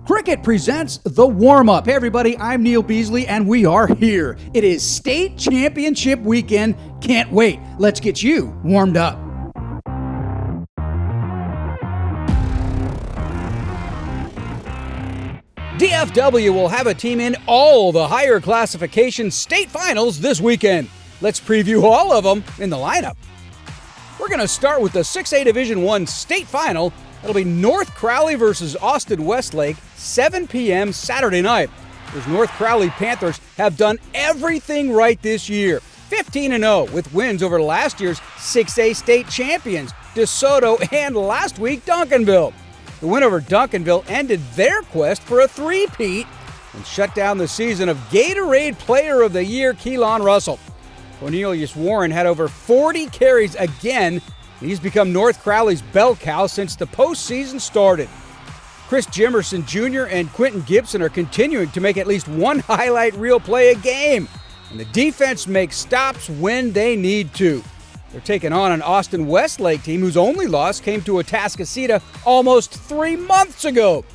Cricket presents The Warm-Up. Hey everybody, I'm Neil Beasley and we are here. It is state championship weekend. Can't wait. Let's get you warmed up. DFW will have a team in all the higher classification state finals this weekend. Let's preview all of them in the lineup. We're going to start with the 6A Division I state final. It'll be North Crowley versus Austin Westlake, 7 p.m. Saturday night. Those North Crowley Panthers have done everything right this year. 15-0 with wins over last year's 6A state champions, DeSoto, and last week, Duncanville. The win over Duncanville ended their quest for a three-peat and shut down the season of Gatorade Player of the Year, Keelan Russell. Cornelius Warren had over 40 carries again. He's become North Crowley's bell cow since the postseason started. Chris Jimerson Jr. and Quentin Gibson are continuing to make at least one highlight reel play a game, and the defense makes stops when they need to. They're taking on an Austin Westlake team whose only loss came to Atascocita almost 3 months ago.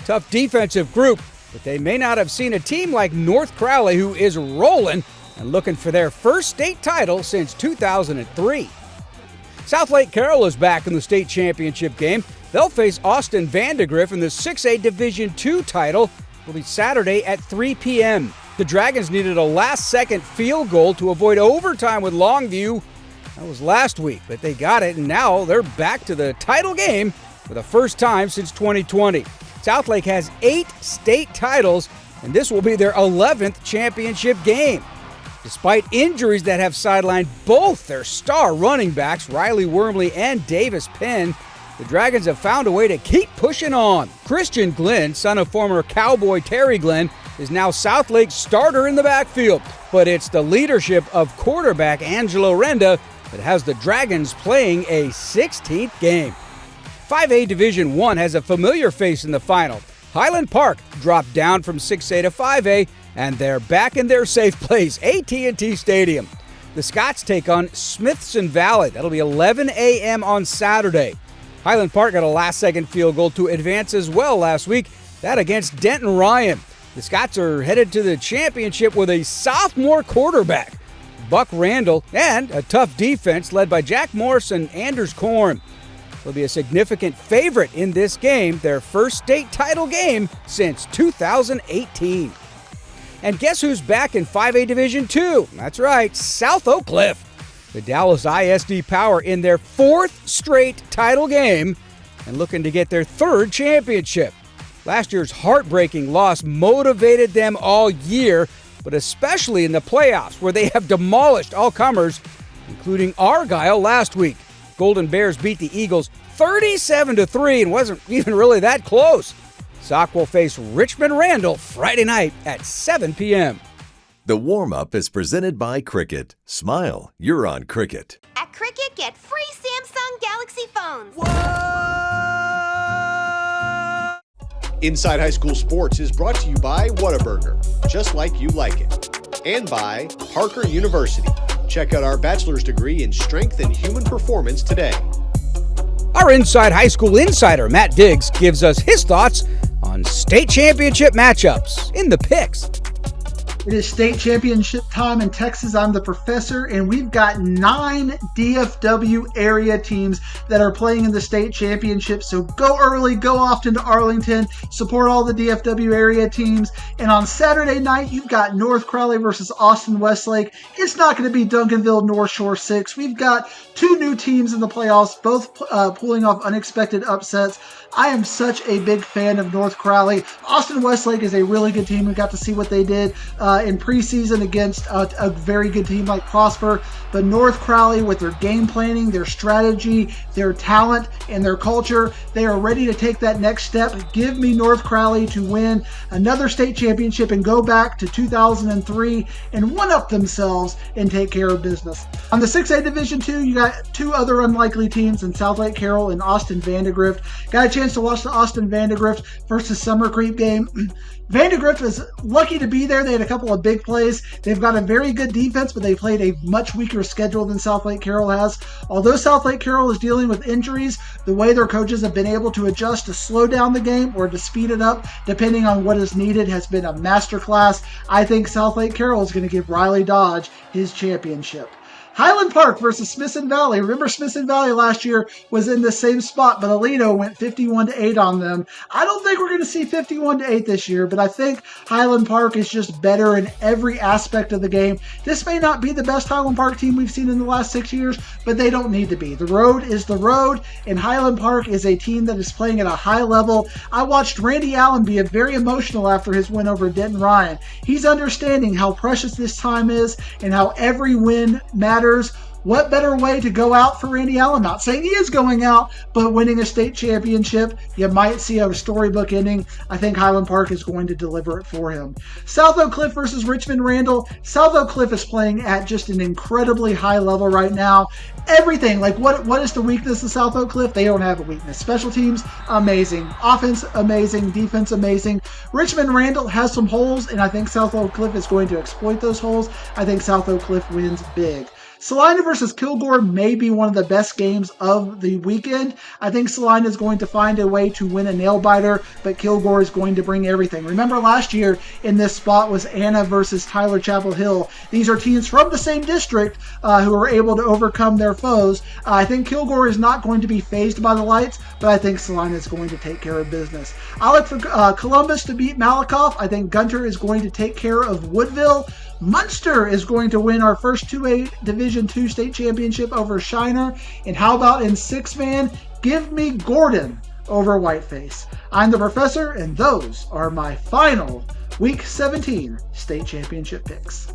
Tough defensive group, but they may not have seen a team like North Crowley, who is rolling and looking for their first state title since 2003. South Lake Carroll is back in the state championship game. They'll face Austin Vandegrift in the 6A Division II title. It'll be Saturday at 3 p.m. The Dragons needed a last-second field goal to avoid overtime with Longview. That was last week, but they got it, and now they're back to the title game for the first time since 2020. South Lake has 8 state titles, and this will be their 11th championship game. Despite injuries that have sidelined both their star running backs, Riley Wormley and Davis Penn, the Dragons have found a way to keep pushing on. Christian Glenn, son of former Cowboy Terry Glenn, is now South Lake's starter in the backfield. But it's the leadership of quarterback Angelo Renda that has the Dragons playing a 16th game. 5A Division I has a familiar face in the final. Highland Park dropped down from 6A to 5A, and they're back in their safe place, AT&T Stadium. The Scots take on Smithson Valley. That'll be 11 a.m. on Saturday. Highland Park got a last-second field goal to advance as well last week, that against Denton Ryan. The Scots are headed to the championship with a sophomore quarterback, Buck Randall, and a tough defense led by Jack Morris and Anders Korn. They'll be a significant favorite in this game, their first state title game since 2018. And guess who's back in 5A Division II? That's right, South Oak Cliff. The Dallas ISD Power in their 4th straight title game and looking to get their 3rd championship. Last year's heartbreaking loss motivated them all year, but especially in the playoffs where they have demolished all comers, including Argyle last week. Golden Bears beat the Eagles 37-3 and wasn't even really that close. Sauk will face Richmond Randall Friday night at 7 p.m. The warm-up is presented by Cricket. Smile, you're on Cricket. At Cricket, get free Samsung Galaxy phones. Whoa! Inside High School Sports is brought to you by Whataburger, just like you like it. And by Parker University. Check out our bachelor's degree in strength and human performance today. Our Inside High School insider, Matt Diggs, gives us his thoughts on state championship matchups in the picks. It is state championship time in Texas. I'm the professor, and we've got 9 DFW area teams that are playing in the state championship. So go early, go often to Arlington, support all the DFW area teams. And on Saturday night, you've got North Crowley versus Austin Westlake. It's not going to be Duncanville North Shore 6. We've got 2 new teams in the playoffs, both pulling off unexpected upsets. I am such a big fan of North Crowley. Austin Westlake is a really good team. We got to see what they did in preseason against a very good team like Prosper. But North Crowley, with their game planning, their strategy, their talent, and their culture, they are ready to take that next step. Give me North Crowley to win another state championship and go back to 2003 and one-up themselves and take care of business. On the 6A Division II, you got 2 other unlikely teams in South Lake Carroll and Austin Vandegrift. Got a chance to watch the Austin Vandegrift versus Summer Creek game. Vandegrift was lucky to be there. They had a couple couple of big plays. They've got a very good defense, but they played a much weaker schedule than South Lake Carroll has. Although South Lake Carroll is dealing with injuries, the way their coaches have been able to adjust to slow down the game or to speed it up, depending on what is needed, has been a masterclass. I think South Lake Carroll is going to give Riley Dodge his championship. Highland Park versus Smithson Valley. Remember, Smithson Valley last year was in the same spot, but Alito went 51-8 on them. I don't think we're going to see 51-8 this year, but I think Highland Park is just better in every aspect of the game. This may not be the best Highland Park team we've seen in the last 6 years, but they don't need to be. The road is the road, and Highland Park is a team that is playing at a high level. I watched Randy Allen be very emotional after his win over Denton Ryan. He's understanding how precious this time is and how every win matters. What better way to go out for Randy Allen? Not saying he is going out, but winning a state championship, you might see a storybook ending. I think Highland Park is going to deliver it for him. South Oak Cliff versus Richmond Randall. South Oak Cliff is playing at just an incredibly high level right now. Everything, like what is the weakness of South Oak Cliff? They don't have a weakness. Special teams, amazing. Offense, amazing. Defense, amazing. Richmond Randall has some holes, and I think South Oak Cliff is going to exploit those holes. I think South Oak Cliff wins big. Celina versus Kilgore may be one of the best games of the weekend. I think Celina is going to find a way to win a nail-biter, but Kilgore is going to bring everything. Remember last year in this spot was Anna versus Tyler Chapel Hill. These are teams from the same district who are able to overcome their foes. I think Kilgore is not going to be fazed by the lights, but I think Celina is going to take care of business. I look for Columbus to beat Malakoff. I think Gunter is going to take care of Woodville. Munster is going to win our first 2A Division II state championship over Shiner. And how about in 6-man? Give me Gordon over Whiteface. I'm the Professor, and those are my final Week 17 state championship picks.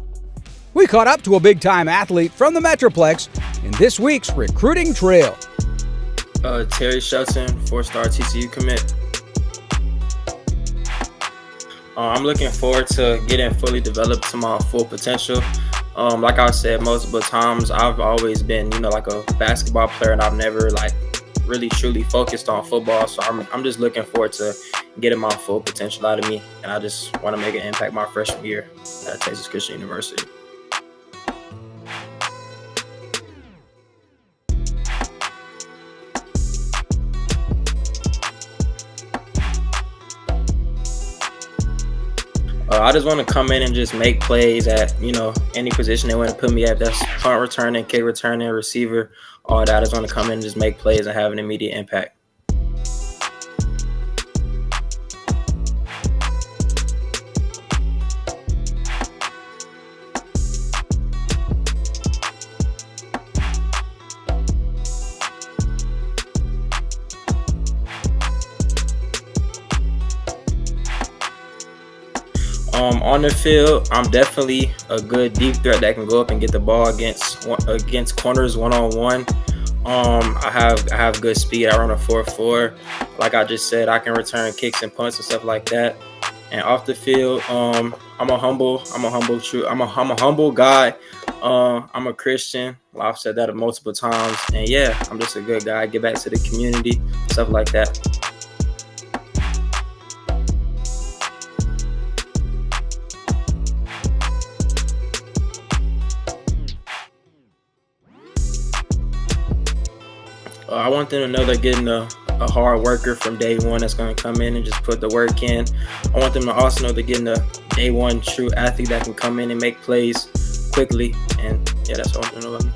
We caught up to a big-time athlete from the Metroplex in this week's Recruiting Trail. Terry Shelton, 4-star TCU commit. I'm looking forward to getting fully developed to my full potential. Like I said multiple times, I've always been, like a basketball player, and I've never really truly focused on football. So I'm just looking forward to getting my full potential out of me, and I just want to make an impact my freshman year at Texas Christian University. I just want to come in and just make plays at, any position they want to put me at. That's punt returning, kick returning, receiver, all that. I just want to come in and just make plays and have an immediate impact. On the field, I'm definitely a good deep threat that can go up and get the ball against corners one-on-one. I have good speed. I run a 4.4. Like I just said, I can return kicks and punts and stuff like that. And off the field, I'm a humble guy. I'm a Christian. I've said that multiple times. And yeah, I'm just a good guy. I give back to the community, stuff like that. I want them to know they're getting a hard worker from day one that's going to come in and just put the work in. I want them to also know they're getting a day one true athlete that can come in and make plays quickly. And yeah, that's what I want them to know about me.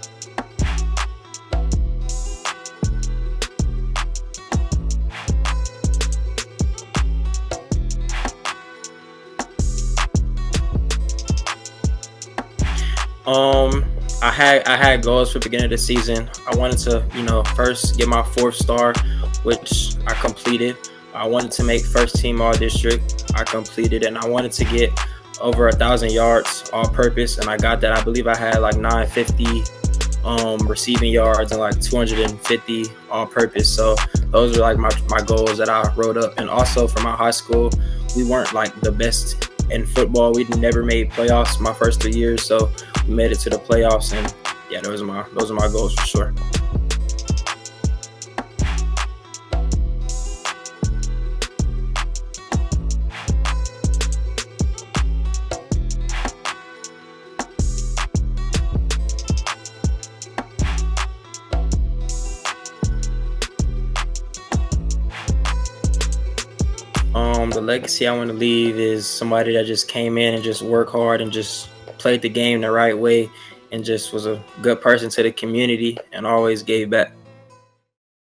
I had goals for the beginning of the season. I wanted to, first get my 4th star, which I completed. I wanted to make first team all district. I completed, and I wanted to get over 1,000 yards all purpose, and I got that. I believe I had 950 receiving yards and 250 all purpose. So those are my goals that I wrote up. And also for my high school, we weren't the best in football. We never made playoffs my first 3 years, so we made it to the playoffs, and yeah, those are my goals for sure. The legacy I want to leave is somebody that just came in and just worked hard and just played the game the right way and just was a good person to the community and always gave back.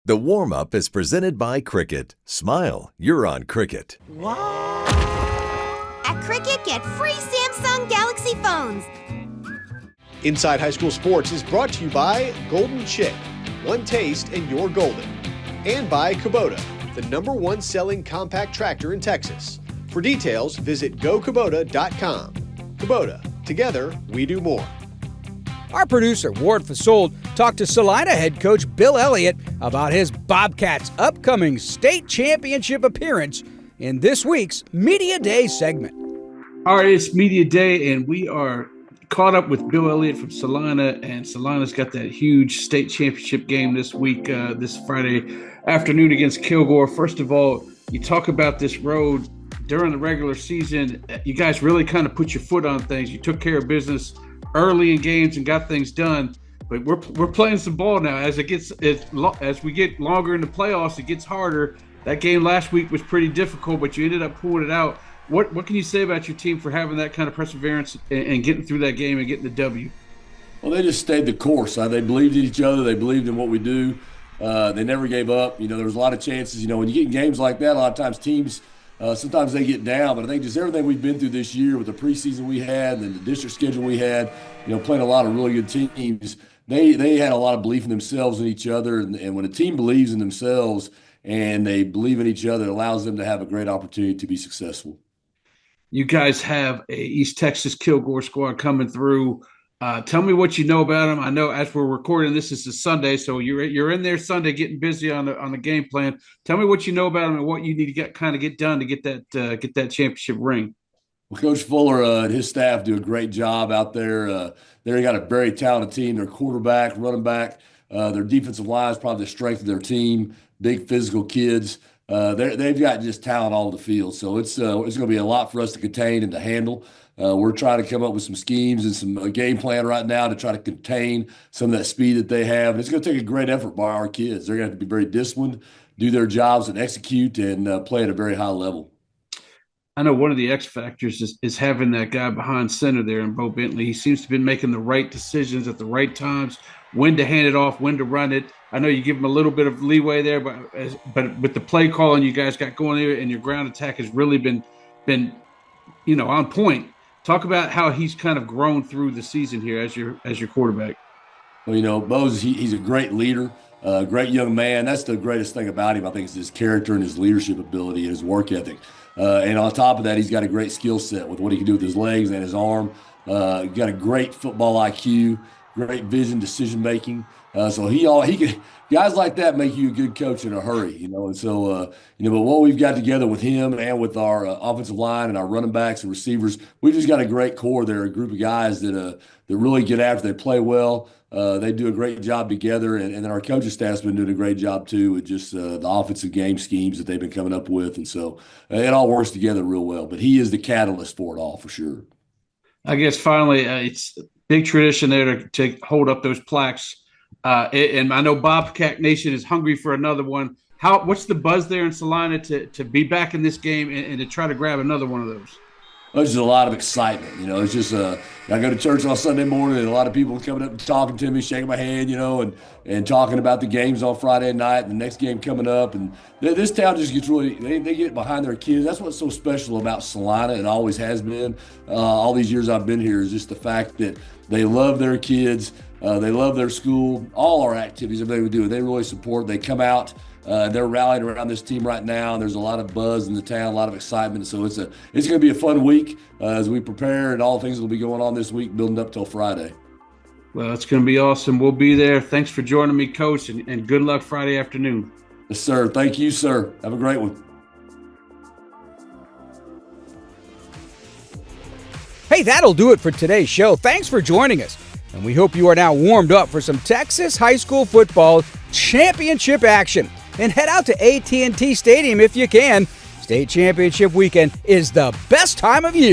The warm-up is presented by Cricket. Smile, you're on Cricket. At Cricket, get free Samsung Galaxy phones. Inside High School Sports is brought to you by Golden Chick, one taste and you're golden. And by Kubota, the #1 selling compact tractor in Texas. For details, visit gokubota.com. Kubota, together we do more. Our producer, Ward Fasold, talked to Celina head coach Bill Elliot about his Bobcats' upcoming state championship appearance in this week's Media Day segment. All right, it's Media Day, and we are caught up with Bill Elliot from Celina, and Celina's got that huge state championship game this week, this Friday afternoon against Kilgore. First of all, you talk about this road during the regular season. You guys really kind of put your foot on things. You took care of business early in games and got things done, but we're playing some ball now. As we get longer in the playoffs, it gets harder. That game last week was pretty difficult, but you ended up pulling it out. What can you say about your team for having that kind of perseverance and getting through that game and getting the W? Well, they just stayed the course. They believed in each other. They believed in what we do. They never gave up. There was a lot of chances. When you get in games like that, a lot of times teams, sometimes they get down. But I think just everything we've been through this year with the preseason we had and the district schedule we had, playing a lot of really good teams, they had a lot of belief in themselves and each other. And when a team believes in themselves and they believe in each other, it allows them to have a great opportunity to be successful. You guys have a East Texas Kilgore squad coming through. Tell me what you know about them. I know as we're recording, this is a Sunday, so you're in there Sunday getting busy on the game plan. Tell me what you know about them and what you need to get done to get that championship ring. Well, Coach Fuller and his staff do a great job out there. They got a very talented team. Their quarterback, running back, their defensive line is probably the strength of their team. Big physical kids. They've got just talent all over the field. So it's going to be a lot for us to contain and to handle. We're trying to come up with some schemes and some game plan right now to try to contain some of that speed that they have. And it's going to take a great effort by our kids. They're going to have to be very disciplined, do their jobs and execute and play at a very high level. I know one of the X factors is having that guy behind center there in Bo Bentley. He seems to be making the right decisions at the right times, when to hand it off, when to run it. I know you give him a little bit of leeway there, but with the play calling you guys got going there and your ground attack has really been on point. Talk about how he's kind of grown through the season here as your quarterback. Well, Bo's he's a great leader, great young man. That's the greatest thing about him, I think, is his character and his leadership ability and his work ethic. And on top of that, he's got a great skill set with what he can do with his legs and his arm. Got a great football IQ, great vision, decision making. So he can guys like that make you a good coach in a hurry, And so but what we've got together with him and with our offensive line and our running backs and receivers, we've just got a great core there, a group of guys that really get after. They play well. They do a great job together, and then our coaching staff's been doing a great job too with just the offensive game schemes that they've been coming up with, and so it all works together real well. But he is the catalyst for it all for sure. I guess finally, it's a big tradition there to hold up those plaques. And I know Bobcat Nation is hungry for another one. What's the buzz there in Celina to be back in this game and to try to grab another one of those? There's just a lot of excitement. It's just I go to church on Sunday morning and a lot of people coming up and talking to me, shaking my hand, and talking about the games on Friday night and the next game coming up. And this town just gets really they get behind their kids. That's what's so special about Celina and always has been. All these years I've been here is just the fact that they love their kids. They love their school, all our activities, everything we do. They really support. They come out. They're rallying around this team right now, and there's a lot of buzz in the town, a lot of excitement. So it's going to be a fun week as we prepare, and all the things that will be going on this week, building up till Friday. Well, it's going to be awesome. We'll be there. Thanks for joining me, Coach, and good luck Friday afternoon. Yes, sir. Thank you, sir. Have a great one. Hey, that'll do it for today's show. Thanks for joining us. And we hope you are now warmed up for some Texas high school football championship action. And head out to AT&T Stadium if you can. State championship weekend is the best time of year.